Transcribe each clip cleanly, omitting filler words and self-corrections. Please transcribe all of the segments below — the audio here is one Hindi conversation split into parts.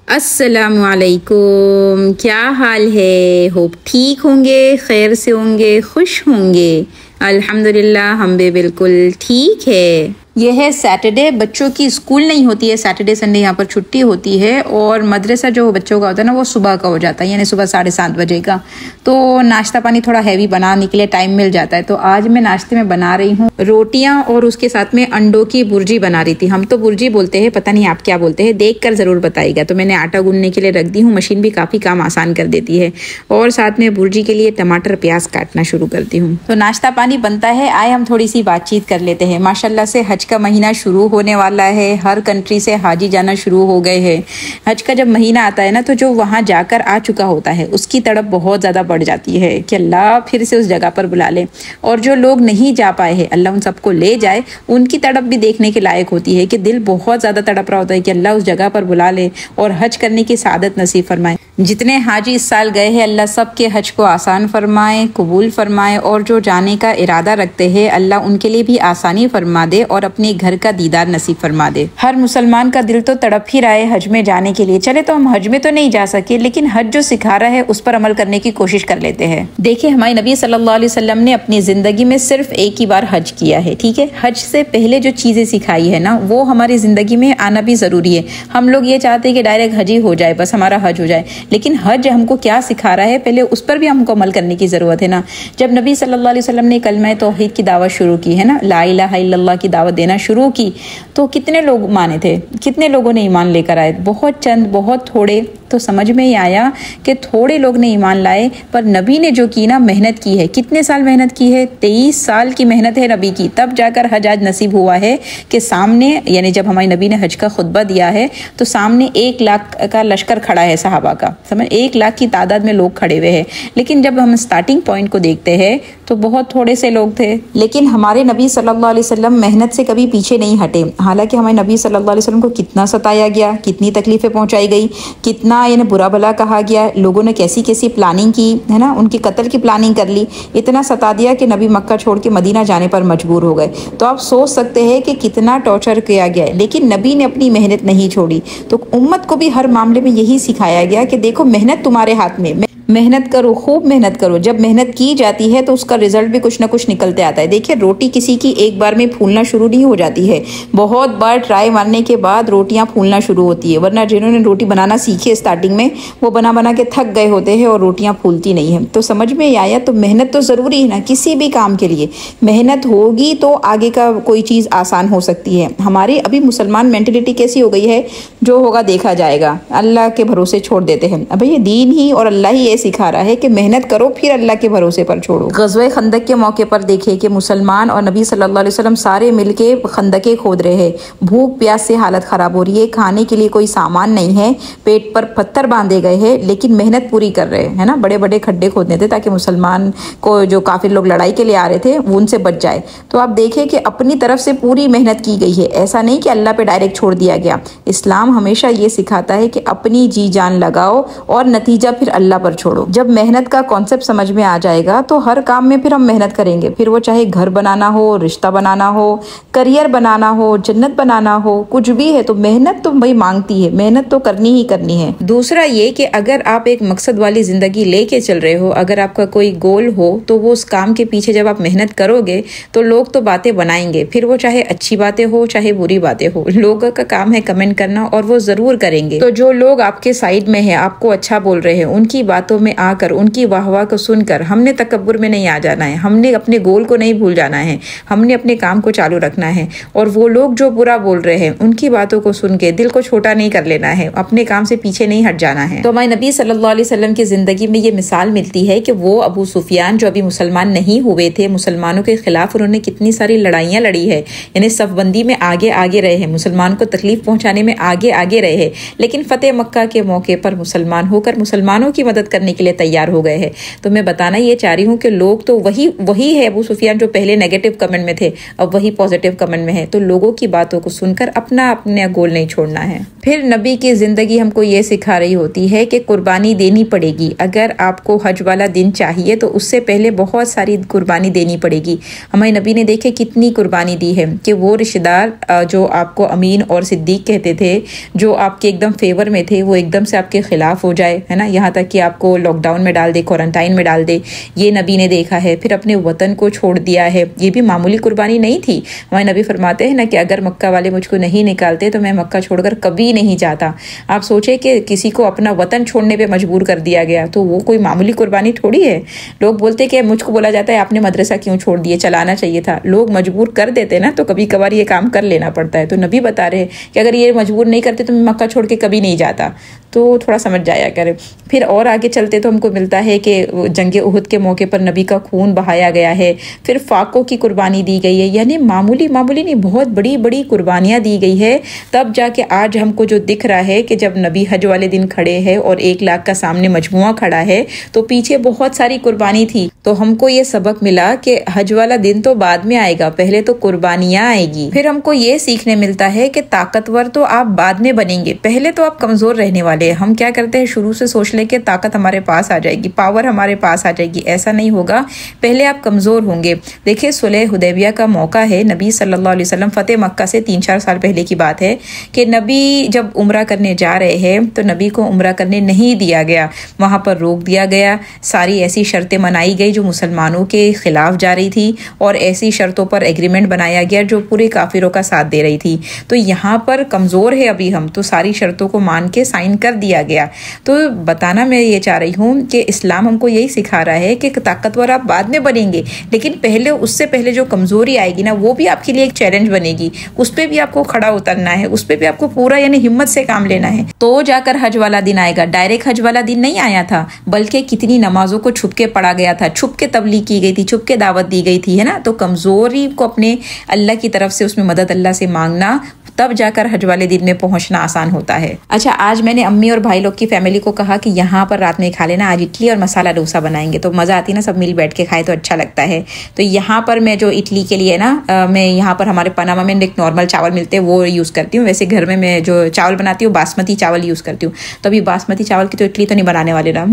अस्सलामुअलैकुम, क्या हाल है। होप ठीक होंगे, खैर से होंगे, खुश होंगे। अल्हम्दुलिल्लाह हम भी बिल्कुल ठीक है। यह है सैटरडे, बच्चों की स्कूल नहीं होती है, सैटरडे संडे यहाँ पर छुट्टी होती है और मदरसा जो बच्चों का होता है ना वो सुबह का हो जाता है, यानी सुबह 7:30 बजे का। तो नाश्ता पानी थोड़ा हैवी बनाने के लिए टाइम मिल जाता है। तो आज मैं नाश्ते में बना रही हूँ रोटियां और उसके साथ में अंडों की बुर्जी बना रही थी। हम तो बुर्जी बोलते हैं, पता नहीं आप क्या बोलते हैं, देख कर जरूर बताइएगा। तो मैंने आटा गूंदने के लिए रख दी हूँ, मशीन भी काफी काम आसान कर देती है। और साथ में बुर्जी के लिए टमाटर प्याज काटना शुरू करती हूँ। तो नाश्ता पानी बनता है, आए हम थोड़ी सी बातचीत कर लेते हैं। माशाल्लाह से हज का महीना शुरू होने वाला है, हर कंट्री से हाजी जाना शुरू हो गए हैं। हज का जब महीना आता है ना, तो जो वहां जाकर आ चुका होता है उसकी तड़प बहुत ज्यादा बढ़ जाती है कि अल्लाह फिर से उस जगह पर बुला ले। और जो लोग नहीं जा पाए हैं, अल्लाह उन सबको ले जाए। उनकी तड़प भी देखने के लायक होती है कि दिल बहुत ज्यादा तड़प रहा होता है कि अल्लाह उस जगह पर बुला ले और हज करने की सादत नसीब फरमाए। जितने हाजी इस साल गए हैं, अल्लाह सबके हज को आसान फरमाए, कबूल फरमाए। और जो जाने का इरादा रखते हैं, अल्लाह उनके लिए भी आसानी फरमा दे और अपने घर का दीदार नसीब फरमा दे। हर मुसलमान का दिल तो तड़प ही रहा है हज में जाने के लिए। चले तो हम हज में तो नहीं जा सके, लेकिन हज जो सिखा रहा है उस पर अमल करने की कोशिश कर लेते हैं। देखिए, हमारे नबी सल्लल्लाहु अलैहि वसल्लम ने अपनी जिंदगी में सिर्फ एक ही बार हज किया है, ठीक है। हज से पहले जो चीजें सिखाई है ना, वो हमारी जिंदगी में आना भी जरूरी है। हम लोग ये चाहते हैं कि डायरेक्ट हज ही हो जाए, बस हमारा हज हो जाए, लेकिन हज हमको क्या सिखा रहा है पहले उस पर भी हमको अमल करने की जरूरत है ना। जब नबी सल्लल्लाहु अलैहि वसल्लम ने कलमा तौहीद की दावत शुरू की है ना, ला इलाहा इल्लल्लाह की दावत देना शुरू की, तो कितने लोग माने थे, कितने लोगों ने ईमान लेकर आए? बहुत चंद, बहुत थोड़े। तो समझ में ही आया कि थोड़े लोग ने ईमान लाए, पर नबी ने जो की ना, मेहनत की है। कितने साल मेहनत की है? 23 साल की मेहनत है नबी की, तब जाकर हज आज नसीब हुआ है कि सामने, यानी जब हमारे नबी ने हज का खुतबा दिया है तो सामने 1 लाख का लश्कर खड़ा है सहाबा का, समझ, 1 लाख की तादाद में लोग खड़े हुए हैं। लेकिन जब हम स्टार्टिंग पॉइंट को देखते हैं तो बहुत थोड़े से लोग थे। लेकिन हमारे नबी सल्लल्लाहु अलैहि वसल्लम मेहनत से कभी पीछे नहीं हटे। हालांकि हमारे नबी सल्लल्लाहु अलैहि वसल्लम को कितना सताया गया, कितनी तकलीफें पहुंचाई गई, कितना यानी बुरा भला कहा गया, लोगों ने कैसी कैसी प्लानिंग की है ना, उनकी कत्ल की प्लानिंग कर ली, इतना सता दिया कि नबी मक्का छोड़ के मदीना जाने पर मजबूर हो गए। तो आप सोच सकते हैं कि कितना टॉर्चर किया गया है, लेकिन नबी ने अपनी मेहनत नहीं छोड़ी। तो उम्मत को भी हर मामले में यही सिखाया गया कि देखो, मेहनत तुम्हारे हाथ में, मेहनत करो, खूब मेहनत करो। जब मेहनत की जाती है तो उसका रिजल्ट भी कुछ ना कुछ निकलते आता है। देखिए, रोटी किसी की एक बार में फूलना शुरू नहीं हो जाती है, बहुत बार ट्राई मारने के बाद रोटियां फूलना शुरू होती है। वरना जिन्होंने रोटी बनाना सीखी स्टार्टिंग में, वो बना बना के थक गए होते हैं और रोटियां फूलती नहीं है। तो समझ में आया, तो मेहनत तो जरूरी है ना, किसी भी काम के लिए मेहनत होगी तो आगे का कोई चीज आसान हो सकती है। हमारी अभी मुसलमान मेंटेलिटी कैसी हो गई है, जो होगा देखा जाएगा, अल्लाह के भरोसे छोड़ देते हैं। अब ये दीन ही और अल्लाह ही सिखा रहा है कि मेहनत करो, फिर अल्लाह के भरोसे पर छोड़ो। ग़ज़वे खंदक के मौके पर देखिए कि मुसलमान और नबी सल्लल्लाहु अलैहि वसल्लम सारे मिलके खंदके खोद रहे हैं। भूख प्यास से हालत खराब हो रही है, खाने के लिए कोई सामान नहीं है, पेट पर पत्थर बांधे गए हैं, लेकिन मेहनत पूरी कर रहे हैं, है ना। बड़े बड़े खड्डे खोदने थे ताकि मुसलमान को, जो काफिर लोग लड़ाई के लिए आ रहे थे, वो उनसे बच जाए। तो आप देखिए कि अपनी तरफ से पूरी मेहनत की गई है, ऐसा नहीं कि अल्लाह पे डायरेक्ट छोड़ दिया गया। इस्लाम हमेशा ये सिखाता है कि अपनी जी जान लगाओ और नतीजा फिर अल्लाह पर छोड़ो। जब मेहनत का कॉन्सेप्ट समझ में आ जाएगा तो हर काम में फिर हम मेहनत करेंगे। फिर वो चाहे घर बनाना हो, रिश्ता बनाना हो, करियर बनाना हो, जन्नत बनाना हो, कुछ भी है, तो मेहनत तो भाई मांगती है, मेहनत तो करनी ही करनी है। दूसरा ये कि अगर आप एक मकसद वाली जिंदगी लेके चल रहे हो, अगर आपका कोई गोल हो, तो वो उस काम के पीछे जब आप मेहनत करोगे तो लोग तो बातें बनाएंगे, फिर वो चाहे अच्छी बातें हो चाहे बुरी बातें हो, लोगों का काम है कमेंट करना और वो जरूर करेंगे। तो जो लोग आपके साइड में है, आपको अच्छा बोल रहे हैं, उनकी बातों में आकर, उनकी वाहवाह को सुनकर हमने तकब्बुर में नहीं आ जाना है, हमने अपने गोल को नहीं भूल जाना है, हमने अपने काम को चालू रखना है। और वो लोग जो बुरा बोल रहे हैं, उनकी बातों को सुन के दिल को छोटा नहीं कर लेना है, अपने काम से पीछे नहीं हट जाना है। तो हमारे नबी सल्लल्लाहु अलैहि वसल्लम की जिंदगी में ये मिसाल मिलती है कि वो अबू सुफियान जो अभी मुसलमान नहीं हुए थे, मुसलमानों के खिलाफ उन्होंने कितनी सारी लड़ाइयाँ लड़ी है, यानी सफबंदी में आगे आगे रहे हैं, मुसलमान को तकलीफ पहुंचाने में आगे आगे रहे हैं। लेकिन फतेह मक्का के मौके पर मुसलमान होकर मुसलमानों की मदद करने करने के लिए तैयार हो गए हैं। तो मैं बताना ये चाह रही हूँ कि लोग तो वही है अबू सुफियान जो पहले नेगेटिव कमेंट में थे, अब वही पॉजिटिव कमेंट में है। तो लोगों की बातों को सुनकर अपना गोल नहीं छोड़ना है। फिर नबी की जिंदगी हमको ये सिखा रही होती है कि कुर्बानी देनी पड़ेगी। अगर आपको हज वाला दिन चाहिए तो उससे पहले बहुत सारी कुर्बानी देनी पड़ेगी। हमारे नबी ने देखे कितनी कुर्बानी दी है कि वो रिश्तेदार जो आपको अमीन और सिद्दीक कहते थे, जो आपके एकदम फेवर में थे, वो एकदम से आपके खिलाफ हो जाए, है ना, यहाँ तक कि आपको लॉकडाउन में डाल दे, क्वारंटाइन में डाल दे, ये नबी ने देखा है। फिर अपने वतन को छोड़ दिया है, ये भी मामूली कुर्बानी नहीं थी। हमारे नबी फरमाते हैं ना कि अगर मक्का वाले मुझको नहीं निकालते तो मैं मक्का छोड़कर कभी नहीं जाता। आप सोचे कि किसी को अपना वतन छोड़ने पे मजबूर कर दिया गया, तो वो कोई मामूली कुर्बानी थोड़ी है। लोग बोलते कि मुझको बोला जाता है आपने मदरसा क्यों छोड़ दिया, चलाना चाहिए था। लोग मजबूर कर देते ना, तो कभी कभार ये काम कर लेना पड़ता है। तो नबी बता रहे हैं कि अगर ये मजबूर नहीं करते तो मैं मक्का छोड़ के कभी नहीं जाता। तो थोड़ा समझ जाया करें। फिर और आगे चलते तो हमको मिलता है कि जंग उहुद के मौके पर नबी का खून बहाया गया है। फिर फाकों की कुर्बानी दी गई है, यानी मामूली नहीं, बहुत बड़ी बड़ी कुर्बानियाँ दी गई है। तब जाके आज हमको जो दिख रहा है कि जब नबी हज वाले दिन खड़े हैं और 1 लाख का सामने मजमुआ खड़ा है, तो पीछे बहुत सारी कुर्बानी थी। तो हमको ये सबक मिला कि हज वाला दिन तो बाद में आएगा, पहले तो कुर्बानियाँ आएगी। फिर हमको ये सीखने मिलता है कि ताकतवर तो आप बाद में बनेंगे, पहले तो आप कमजोर रहने वाले। हम क्या करते हैं, शुरू से सोच ले के ताकत हमारे पास आ जाएगी, पावर हमारे पास आ जाएगी। ऐसा नहीं होगा, पहले आप कमजोर होंगे। देखिए सुलह हुदैबिया का मौका है, नबी सल्लल्लाहु अलैहि वसल्लम फतेह मक्का से 3-4 साल पहले की बात है कि नबी जब उम्रा करने जा रहे हैं तो नबी को उम्रा करने नहीं दिया गया, वहां पर रोक दिया गया। सारी ऐसी शर्तें मनाई गई जो मुसलमानों के खिलाफ जा रही थी, और ऐसी शर्तों पर एग्रीमेंट बनाया गया जो पूरे काफिरों का साथ दे रही थी। तो यहाँ पर कमजोर है अभी हम, तो सारी शर्तों को मान के साइन कर दिया गया। तो बताना मैं ये चाह रही हूँ कि इस्लाम हमको यही सिखा रहा है कि ताकतवर आप बाद में बनेंगे, लेकिन पहले, उससे पहले जो कमजोरी आएगी ना, वो भी आपके लिए एक चैलेंज बनेगी। उस पर भी आपको खड़ा उतरना है, उस पर भी आपको पूरा यानी हिम्मत से काम लेना है, तो जाकर हज वाला दिन आएगा। डायरेक्ट हज वाला दिन नहीं आया था, बल्कि कितनी नमाजों को छुप के पढ़ा गया था, छुप के तबलीग की गई थी, छुप के दावत दी गई थी, है ना। तो कमजोरी को अपने अल्लाह की तरफ से उसमें मदद अल्लाह से मांगना, तब जाकर हज वाले दिन में पहुंचना आसान होता है। अच्छा, आज मैंने अम्मी और भाई लोग की फैमिली को कहा कि यहाँ पर रात में खा लेना, आज इडली और मसाला डोसा बनाएंगे, तो मज़ा आती है ना, सब मिल बैठ के खाए तो अच्छा लगता है। तो यहाँ पर मैं जो इडली के लिए ना, मैं यहाँ पर हमारे पनामा में एक नॉर्मल चावल मिलते हैं वो यूज़ करती हूँ। वैसे घर में मैं जो चावल बनाती हूँ बासमती चावल यूज़ करती हूँ। तो अभी बासमती चावल की तो इडली तो नहीं बनाने वाले ना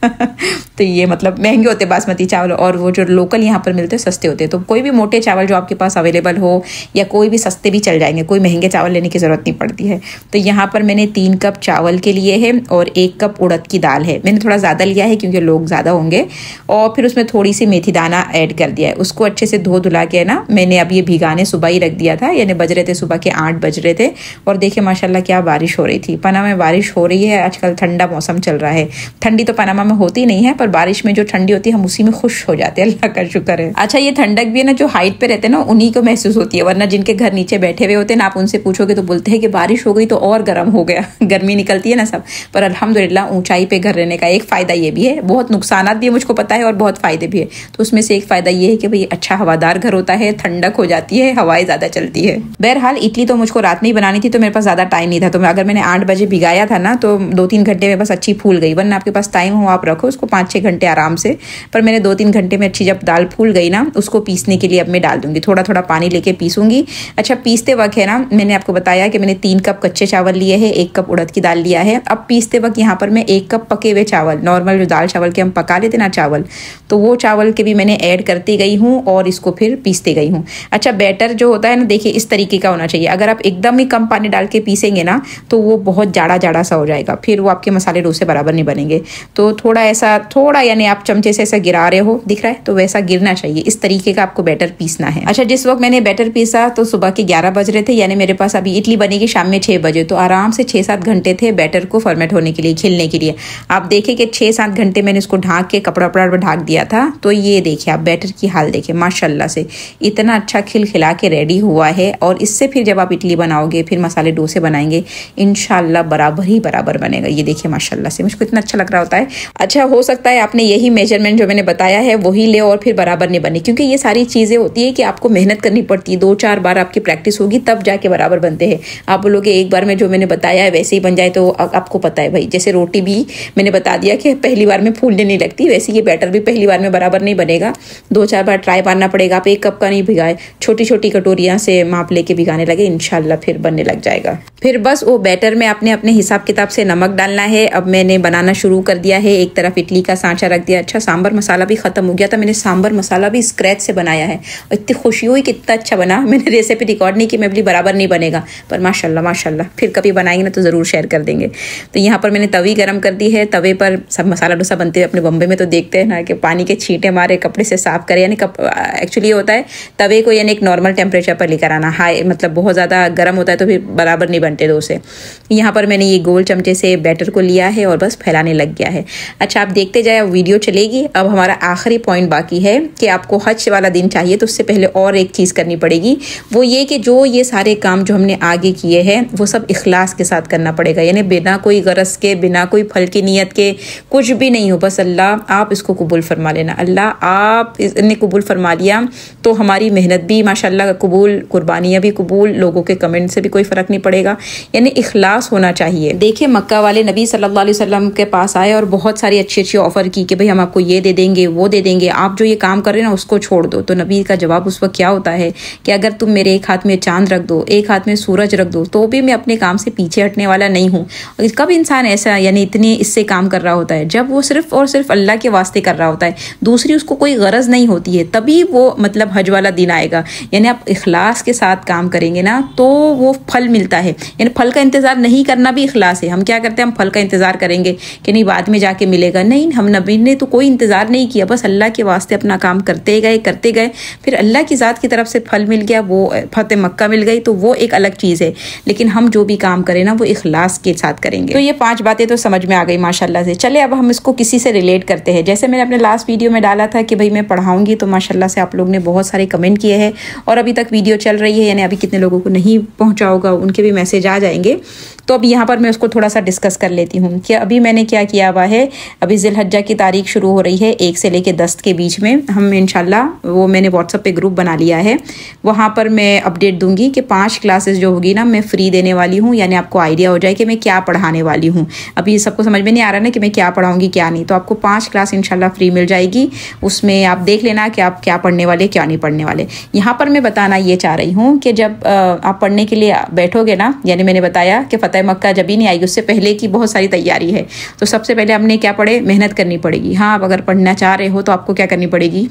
तो ये मतलब महंगे होते बासमती चावल, और वो जो लोकल यहाँ पर मिलते हैं सस्ते होते हैं। तो कोई भी मोटे चावल जो आपके पास अवेलेबल हो, या कोई भी सस्ते भी चल जाएंगे, कोई महंगे चावल लेने की ज़रूरत नहीं पड़ती है। तो यहाँ पर मैंने 3 कप चावल के लिए है और 1 कप उड़द की दाल है। मैंने थोड़ा ज़्यादा लिया है क्योंकि लोग ज़्यादा होंगे। और फिर उसमें थोड़ी सी मेथी दाना ऐड कर दिया है। उसको अच्छे से धो धुला के ना मैंने अब ये भिगाने सुबह ही रख दिया था, यानी बज रहे थे सुबह के 8 बज रहे थे। और देखिए माशाल्लाह क्या बारिश हो रही थी। पनामा में बारिश हो रही है आजकल, ठंडा मौसम चल रहा है। ठंडी तो पनामा में होती नहीं है, पर बारिश में जो ठंडी होती है हम उसी में खुश हो जाते हैं, अल्लाह का शुक्र है। अच्छा, ये ठंडक भी है ना जो हाइट पे रहते हैं ना, उन्हीं को महसूस होती है, वरना जिनके घर नीचे बैठे हुए होते हैं ना, आप उनसे पूछोगे तो बोलते हैं कि बारिश हो गई तो और गर्म हो गया गर्मी निकलती है ना सब। पर अल्हम्दुलिल्लाह ऊंचाई पे घर रहने का एक फायदा ये भी है, बहुत नुकसानात भी है मुझको पता है और बहुत फायदे भी है। तो उसमें से एक फायदा ये है कि भाई अच्छा हवादार घर होता है, ठंडक हो जाती है, हवाएं ज्यादा चलती है। बहरहाल इडली तो मुझको रात में ही बनानी थी, तो मेरे पास ज्यादा टाइम नहीं था। तो अगर मैंने 8 बजे भिगाया था ना, तो 2-3 घंटे में बस अच्छी फूल गई। वरना आपके पास टाइम हो आप रखो उसको 5-6 घंटे आराम से। पर मैंने 2-3 घंटे में अच्छी जब दाल फूल गई ना, उसको पीसने के लिए अब मैं डाल दूंगी, थोड़ा थोड़ा पानी लेके पीसूंगी। अच्छा, पीसते वक्त है ना, मैंने आपको बताया कि मैंने 3 कप कच्चे चावल लिए हैं, 1 कप उड़द की दाल लिया है। अब पीसते वक्त यहाँ पर मैं 1 कप पके हुए चावल, नॉर्मल जो दाल चावल के हम पका लेते ना चावल, तो वो चावल के भी मैंने ऐड करती गई हूँ और इसको फिर पीसते गई हूँ। अच्छा, बैटर जो होता है ना, देखिए इस तरीके का होना चाहिए। अगर आप एकदम ही कम पानी डाल के पीसेंगे ना, तो वो बहुत जाड़ा जाड़ा सा हो जाएगा, फिर वो आपके मसाले डोसे बराबर नहीं बनेंगे। तो थोड़ा ऐसा, थोड़ा यानी आप चमचे से ऐसा गिरा रहे हो, दिख रहा है, तो वैसा गिरना चाहिए। इस तरीके का आपको बैटर पीसना है। अच्छा, जिस वक्त मैंने बैटर पीसा तो सुबह के 11 बज रहे थे, यानी मेरे पास अभी इडली बनेगी शाम में 6 बजे। तो आराम से 6-7 घंटे थे बैटर को फॉर्मेट होने के लिए, खिलने के लिए। आप देखिए कि 6-7 घंटे मैंने इसको ढाक के कपड़ा पर ढाक दिया था। तो ये देखिए आप बैटर की हाल देखिए, माशाल्लाह से इतना अच्छा खिला के रेडी हुआ है। और इससे फिर जब आप इडली बनाओगे, फिर मसाले डोसे बनाएंगे, इंशाल्लाह बराबर ही बराबर बनेगा। ये देखिए माशाल्लाह से मुझको इतना अच्छा लग रहा होता है। अच्छा, हो सकता है आपने यही मेजरमेंट जो मैंने बताया है वही ले और फिर बराबर नहीं बने, क्योंकि ये सारी चीज़ें होती है कि आपको मेहनत करनी पड़ती है, 2-4 बार आपकी प्रैक्टिस होगी तब जाके बराबर बनते हैं। आप बोलोगे एक बार में जो मैंने बताया है वैसे ही बन जाए, तो आपको पता है भाई, जैसे रोटी भी मैंने बता दिया कि पहली बार में फूलने नहीं लगती, वैसे ये बैटर भी पहली बार में बराबर नहीं बनेगा, 2-4 बार ट्राई मारना पड़ेगा। आप 1 कप का नहीं भिगाए, छोटी छोटी कटोरियाँ से माप लेके भिगाने लगे, इंशाल्लाह फिर बनने लग जाएगा। फिर बस वो बैटर में आपने अपने हिसाब किताब से नमक डालना है। अब मैंने बनाना शुरू कर दिया है, एक तरफ इडली का सांचा रख दिया। अच्छा, सांबर मसाला भी खत्म हो गया था, मैंने सांबर मसाला भी स्क्रैच से बनाया है और इतनी खुशी हुई कि इतना अच्छा बना। मैंने रेसिपी रिकॉर्ड नहीं की, मैं बोली बराबर नहीं बनेगा, पर माशाल्लाह माशाल्लाह फिर कभी बनाएंगे ना तो ज़रूर शेयर कर देंगे। तो यहाँ पर मैंने तवी गर्म कर दी है, तवे पर सब मसाला डोसा बनते हैं अपने बम्बे में, तो देखते हैं ना कि पानी के छींटे मारे, कपड़े से साफ करें, यानी एक्चुअली ये होता है तवे को यानी एक नॉर्मल टेम्परेचर पर लेकर आना, हाई मतलब बहुत ज़्यादा गर्म होता है तो फिर बराबर नहीं बनते डोसे। यहाँ पर मैंने ये गोल चमचे से बैटर को लिया है और बस फैलाने लग गया है। अच्छा, आप देखते जाए, वीडियो चलेगी। अब हमारा आखिरी पॉइंट बाकी है कि आपको हज वाला दिन चाहिए, तो उससे पहले और एक चीज़ करनी पड़ेगी, वो ये कि जो ये सारे काम जो हमने आगे किए हैं वो सब इखलास के साथ करना पड़ेगा, यानी बिना कोई गरज के, बिना कोई फल की नीयत के, कुछ भी नहीं हो, बस अल्लाह आप इसको कबूल फरमा लेना। अल्लाह आप इसने कबूल फरमा लिया तो हमारी मेहनत भी माशाल्लाह कबूल, कुर्बानियाँ भी कबूल, लोगों के कमेंट से भी कोई फ़र्क नहीं पड़ेगा, यानी इखलास होना चाहिए। देखिए, मक्का वाले नबी सल्लल्लाहु अलैहि वसल्लम के पास आए और बहुत सारी अच्छी अच्छी ऑफ़र की कि भाई हम आपको ये दे देंगे, वो दे देंगे, आप जो ये काम कर रहे हैं ना उसको छोड़ दो। तो नबी का जवाब उस वक्त क्या होता है कि अगर तुम मेरे एक हाथ में चांद रख दो, एक हाथ में सूरज रख दो, तो भी मैं अपने काम से पीछे हटने वाला नहीं हूँ। कब इंसान ऐसा यानी इतने इससे काम कर रहा होता है, जब वो सिर्फ और सिर्फ अल्लाह के वास्ते कर रहा होता है, दूसरी उसको कोई गरज नहीं होती है, तभी वो मतलब हज वाला दिन आएगा। यानी आप इखलास के साथ काम करेंगे ना तो वो फल मिलता है, यानी फल का इंतजार नहीं करना भी इखलास है। हम क्या करते हैं, हम फल का इंतजार करेंगे कि नहीं बाद में जाके मिलेगा, नहीं, हम नबी ने तो कोई इंतजार नहीं किया, बस अल्लाह के वास्ते अपना काम करते गए, फिर अल्लाह की ज़ात की तरफ से फल मिल गया, वो फतेह मक्का मिल गई, तो वो एक अलग चीज़ है। लेकिन हम जो भी काम करें ना वो इखलास के साथ करेंगे। तो ये 5 बातें तो समझ में आ गई माशाल्लाह से। चले अब हम इसको किसी से रिलेट करते हैं। जैसे मैंने अपने लास्ट वीडियो में डाला था कि भाई मैं पढ़ाऊंगी, तो माशाल्लाह से आप लोग ने बहुत सारे कमेंट किए हैं और अभी तक वीडियो चल रही है, यानी अभी कितने लोगों को नहीं पहुँचा होगा उनके भी मैसेज आ जाएंगे। तो अब यहाँ पर मैं उसको थोड़ा सा डिस्कस कर लेती हूँ कि अभी मैंने क्या किया हुआ है। अभी ज़िलहज्जा की तारीख शुरू हो रही है 1 से लेकर 10 के बीच में। हम इंशाल्लाह वो मैंने व्हाट्सएप पे ग्रुप बना लिया है, वहाँ पर मैं अपडेट दूंगी कि 5 क्लासेस जो होगी ना मैं फ्री देने वाली हूँ, यानी आपको आइडिया हो जाए कि मैं क्या पढ़ाने वाली हूँ। अभी सबको समझ में नहीं आ रहा ना कि मैं क्या पढ़ाऊँगी क्या नहीं, तो आपको 5 क्लास इंशाल्लाह फ्री मिल जाएगी। उसमें आप देख लेना कि आप क्या पढ़ने वाले क्या नहीं पढ़ने वाले। यहाँ पर मैं बताना ये चाह रही हूँ कि जब आप पढ़ने के लिए बैठोगे ना, यानी मैंने बताया कि फतेह मक्का जब ही नहीं आएगी, उससे पहले की बहुत सारी तैयारी है। तो सबसे पहले हमने क्या पढ़े, मेहनत करनी पड़ेगी। हाँ, आप अगर पढ़ना चाह रहे हो तो आपको क्या करनी पड़ेगी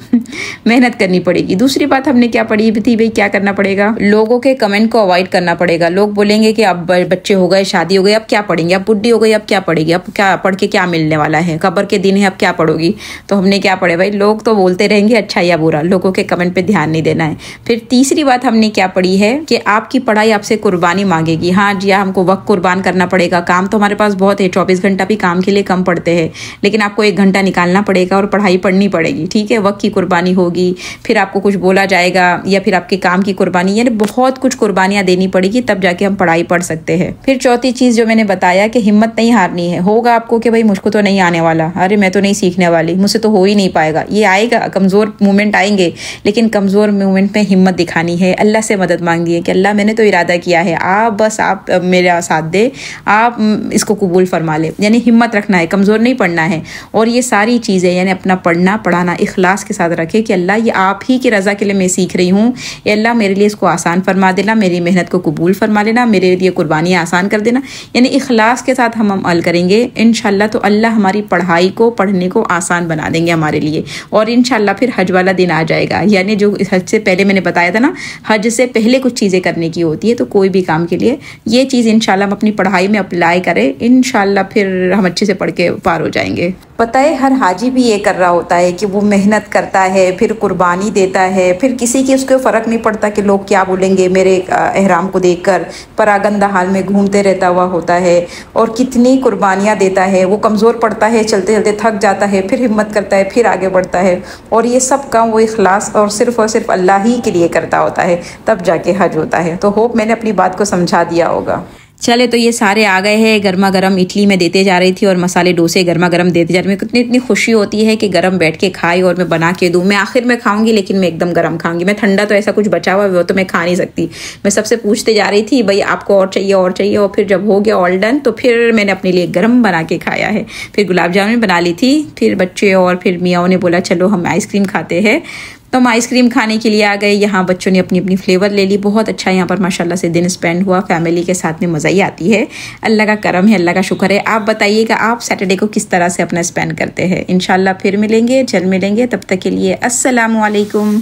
मेहनत करनी पड़ेगी। दूसरी बात हमने क्या पढ़ी थी भाई, क्या करना पड़ेगा, लोगों के कमेंट को अवॉइड करना पड़ेगा। लोग बोलेंगे कि अब बच्चे हो गए, शादी हो गई, अब क्या पढ़ेंगे, अब बुढ़ी हो गई, अब क्या पढ़ेगी, अब क्या पढ़ के क्या मिलने वाला है, कब्र के दिन है, अब क्या पढ़ोगी। तो हमने क्या पढ़े भाई, लोग तो बोलते रहेंगे अच्छा या बुरा, लोगों के कमेंट पे ध्यान नहीं देना है। फिर तीसरी बात हमने क्या पढ़ी है कि आपकी पढ़ाई आपसे कुर्बानी मांगेगी। हाँ जी, हमको वक्त कुर्बान करना पड़ेगा। काम तो हमारे पास बहुत है, 24 घंटा भी काम के लिए कम पड़ते हैं, लेकिन आपको 1 घंटा निकालना पड़ेगा और पढ़ाई पढ़नी पड़ेगी, ठीक है। वक्त की कुर्बानी होगी, फिर आपको कुछ बोला जाएगा या फिर आपके काम की कुर्बानी, यानी बहुत कुछ कुर्बानियां देनी पड़ेगी, तब जाके हम पढ़ाई पढ़ सकते हैं। फिर चौथी चीज जो मैंने बताया कि हिम्मत नहीं हारनी है। होगा आपको कि भाई मुझको तो नहीं आने वाला, अरे मैं तो नहीं सीखने वाली, मुझसे तो हो ही नहीं पाएगा, ये आएगा, कमजोर मोमेंट आएंगे, लेकिन कमजोर मोमेंट में हिम्मत दिखानी है, अल्लाह से मदद मांगनी है कि अल्लाह मैंने तो इरादा किया है, आप बस आप मेरा साथ दे, आप इसको कबूल फरमा ले, यानी हिम्मत रखना है, कमज़ोर नहीं पढ़ना है। और ये सारी चीज़ें यानी अपना पढ़ना पढ़ाना इखलास के साथ रखे कि अल्लाह ये आप ही की रज़ा के लिए मैं सीख रही हूँ, ये अल्लाह मेरे लिए इसको आसान फरमा देना, मेरी मेहनत को कबूल फरमा लेना, मेरे लिए कुर्बानियाँ आसान कर देना। यानी इखलास के साथ हम अमल करेंगे इंशाल्लाह, तो अल्लाह हमारी पढ़ाई को पढ़ने को आसान बना देंगे हमारे लिए। और इंशाल्लाह फिर हज वाला दिन आ जाएगा, यानी जो हज से पहले मैंने बताया था ना, हज से पहले कुछ चीज़ें करने की होती है, तो कोई भी काम के लिए ये चीज़ इंशाल्लाह हम अपनी पढ़ाई में अप्लाई करें, इंशाल्लाह फिर हम अच्छे से पढ़ के पार हो जाएंगे। पता है हर हाजी भी ये कर रहा होता है कि वो मेहनत करता है, फिर कुर्बानी देता है, फिर किसी की उसको फ़र्क नहीं पड़ता कि लोग क्या बोलेंगे मेरे एहराम को देखकर, परागंदा हाल में घूमते रहता हुआ होता है और कितनी कुर्बानियाँ देता है। वो कमज़ोर पड़ता है, चलते चलते थक जाता है, फिर हिम्मत करता है, फिर आगे बढ़ता है, और ये सब काम वो इखलास और सिर्फ अल्लाह ही के लिए करता होता है, तब जाके हज होता है। तो होप मैंने अपनी बात को समझा दिया होगा। चले तो ये सारे आ गए हैं। गर्मा गर्म इडली में देते जा रही थी और मसाले डोसे गर्मा गर्म देते जा रही। मेरे को इतनी खुशी होती है कि गर्म बैठ के खाई और मैं बना के दूँ। मैं आखिर में खाऊंगी लेकिन मैं एकदम गर्म खाऊंगी। मैं ठंडा तो ऐसा कुछ बचा हुआ वो तो मैं खा नहीं सकती। मैं सबसे पूछते जा रही थी भाई आपको और चाहिए और फिर जब हो गया ऑल डन तो फिर मैंने अपने लिए गर्म बना के खाया है। फिर गुलाब जामुन बना ली थी। फिर बच्चे और फिर मियाँ ने बोला चलो हम आइसक्रीम खाते हैं, तो हम आइसक्रीम खाने के लिए आ गए। यहाँ बच्चों ने अपनी अपनी फ्लेवर ले ली। बहुत अच्छा यहाँ पर माशाल्लाह से दिन स्पेंड हुआ। फैमिली के साथ में मज़ा ही आती है। अल्लाह का करम है, अल्लाह का शुक्र है। आप बताइएगा आप सैटरडे को किस तरह से अपना स्पेंड करते हैं। इंशाल्लाह फिर मिलेंगे, जल्द मिलेंगे। तब तक के लिए अस्सलामु अलैकुम।